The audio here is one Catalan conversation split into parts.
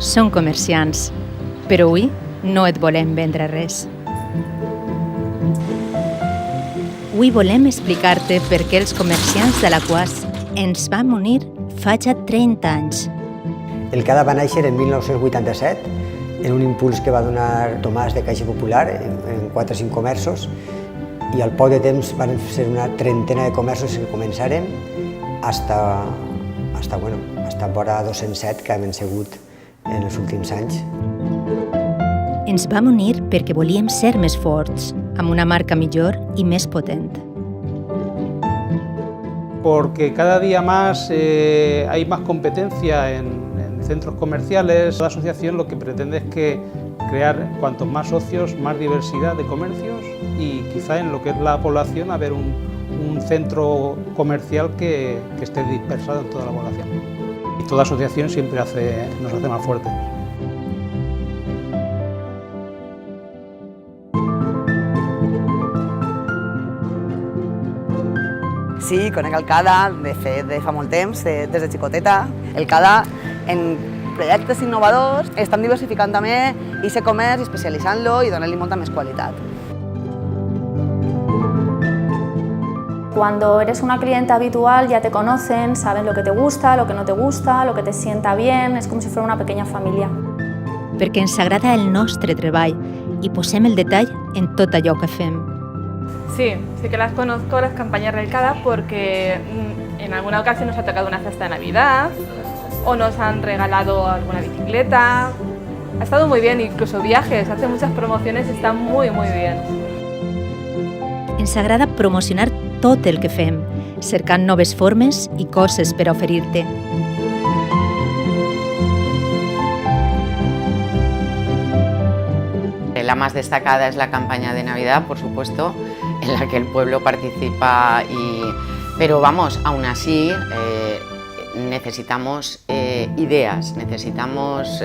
són comerciants, però avui no et volem vendre res. Avui volem explicar-te per què els comerciants d'Alaquàs ens vam unir fa ja 30 anys. El CADA va néixer en 1987 en un impuls que va donar Tomàs de Caixa Popular en 4 o 5 comerços i al poc de temps van ser una trentena de comerços que començaren hasta vora 207 que hem sigut en els últims anys. Ens vam unir perquè volíem ser més forts, amb una marca millor y más potente. Porque cada día más hay más competencia en centros comerciales. La asociación lo que pretende es crear cuantos más socios, más diversidad de comercios y quizá en lo que es la población haber un centro comercial que esté dispersado en toda la población. Y toda asociación siempre nos hace más fuertes. Sí, conec el CADA de fa molt temps, des de xicoteta. El CADA, en projectes innovadors, estan diversificant també aquest comerç i especialitzant-lo i donant-li molta més qualitat. Cuando eres una clienta habitual ya te conocen, saben lo que te gusta, lo que no te gusta, lo que te sienta bien, es como si fuera una pequeña familia. Perquè ens agrada el nostre treball i posem el detall en tot allò que fem. Sí, sí que las conozco, las campañas del CADA, porque en alguna ocasión nos ha tocado una cesta de Navidad o nos han regalado alguna bicicleta. Ha estado muy bien, incluso viajes, hace muchas promociones y está muy bien. Ens agrada promocionar tot el que fem, cercant noves formes i coses per a oferir-te. La más destacada es la campaña de Navidad, por supuesto, en la que el pueblo participa, pero vamos, aún así necesitamos ideas, necesitamos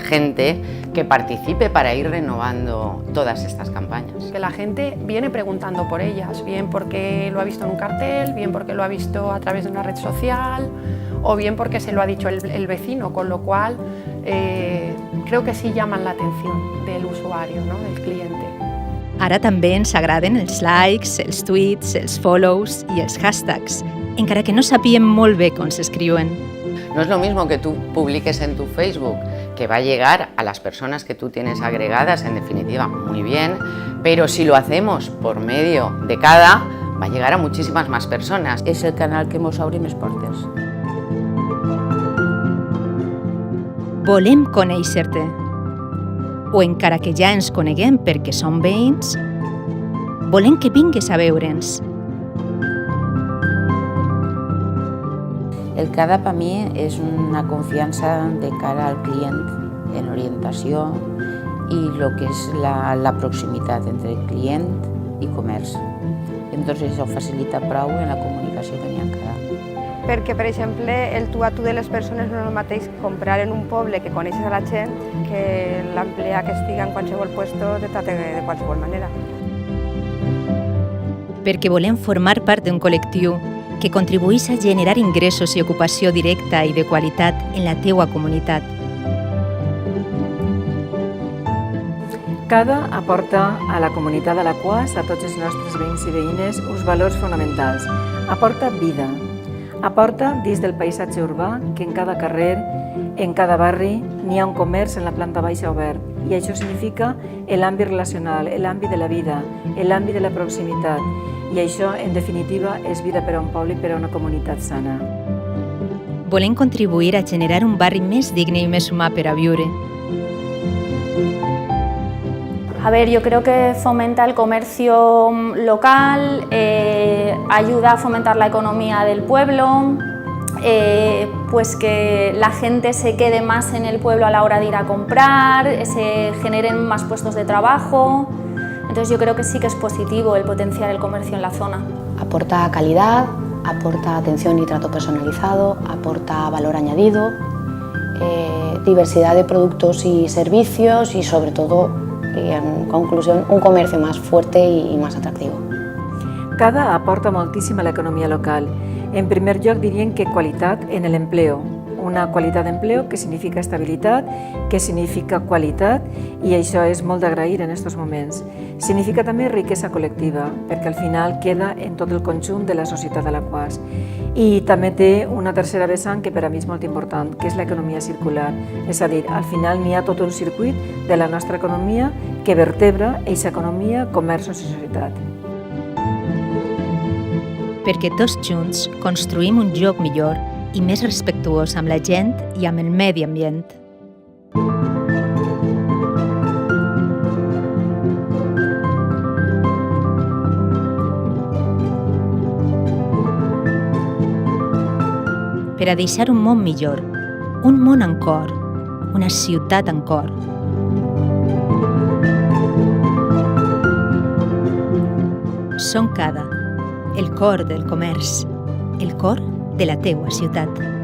gente que participe para ir renovando todas estas campañas. Que la gente viene preguntando por ellas, bien porque lo ha visto en un cartel, bien porque lo ha visto a través de una red social o bien porque se lo ha dicho el vecino, con lo cual creo que sí llaman la atención del usuario, ¿no? Del cliente. Ara també ens agraden els likes, els tweets, els follows i els hashtags, encara que no sabíem molt bé com s'escriuen. No es lo mismo que tú publiques en tu Facebook, que va a llegar a las personas que tú tienes agregadas, en definitiva, muy bien, pero si lo hacemos por medio de CADA, va a llegar a muchísimas más personas. És el canal que mos obri més portes. Volem conèixer-te. O encara que ja ens coneguem perquè som veïns, volem que vingues a veure'ns. El CADA per mi és una confiança de cara al client en orientació i el que és la proximitat entre client i comerç. Entonces això facilita prou en la comunicació que n'hi ha en CADA. Perquè, per exemple, el tu a tu de les persones no és el mateix comprar en un poble que coneixes a la gent que l'empleat que estiga en qualsevol puesto de tracte de qualsevol manera. Perquè volem formar part d'un col·lectiu que contribuís a generar ingressos i ocupació directa i de qualitat en la teua comunitat. CADA aporta a la comunitat d'Alaquàs, a tots els nostres veïns i veïnes, uns valors fonamentals. Aporta vida. Aporta dins del paisatge urbà que en cada carrer, en cada barri, n'hi ha un comerç en la planta baixa obert. I això significa l'àmbit relacional, l'àmbit de la vida, l'àmbit de la proximitat. I això, en definitiva, és vida per a un poble i per a una comunitat sana. Volem contribuir a generar un barri més digne i més humà per a viure. A ver, yo creo que fomenta el comercio local, ayuda a fomentar la economía del pueblo, pues que la gente se quede más en el pueblo a la hora de ir a comprar, se generen más puestos de trabajo. Entonces yo creo que sí que es positivo el potenciar el comercio en la zona. Aporta calidad, aporta atención y trato personalizado, aporta valor añadido, diversidad de productos y servicios y sobre todo, en conclusión, un comercio más fuerte y más atractivo. CADA aporta moltíssim a l'economia local. En primer lloc diríem que qualitat en l'empleo, una qualitat d'empleo que significa estabilitat, que significa qualitat, i això és molt d'agrair en aquests moments. Significa també riquesa col·lectiva, perquè al final queda en tot el conjunt de la societat Alaquàs. I també té una tercera vessant que per a mi és molt important, que és l'economia circular. És a dir, al final n'hi ha tot un circuit de la nostra economia que vertebra aquesta economia, comerç i societat. Perquè tots junts construïm un lloc millor i més respectuós amb la gent i amb el medi ambient. Per a deixar un món millor, un món en cor, una ciutat en cor. Som Cada, el cor del comerç, el cor de la teua ciutat.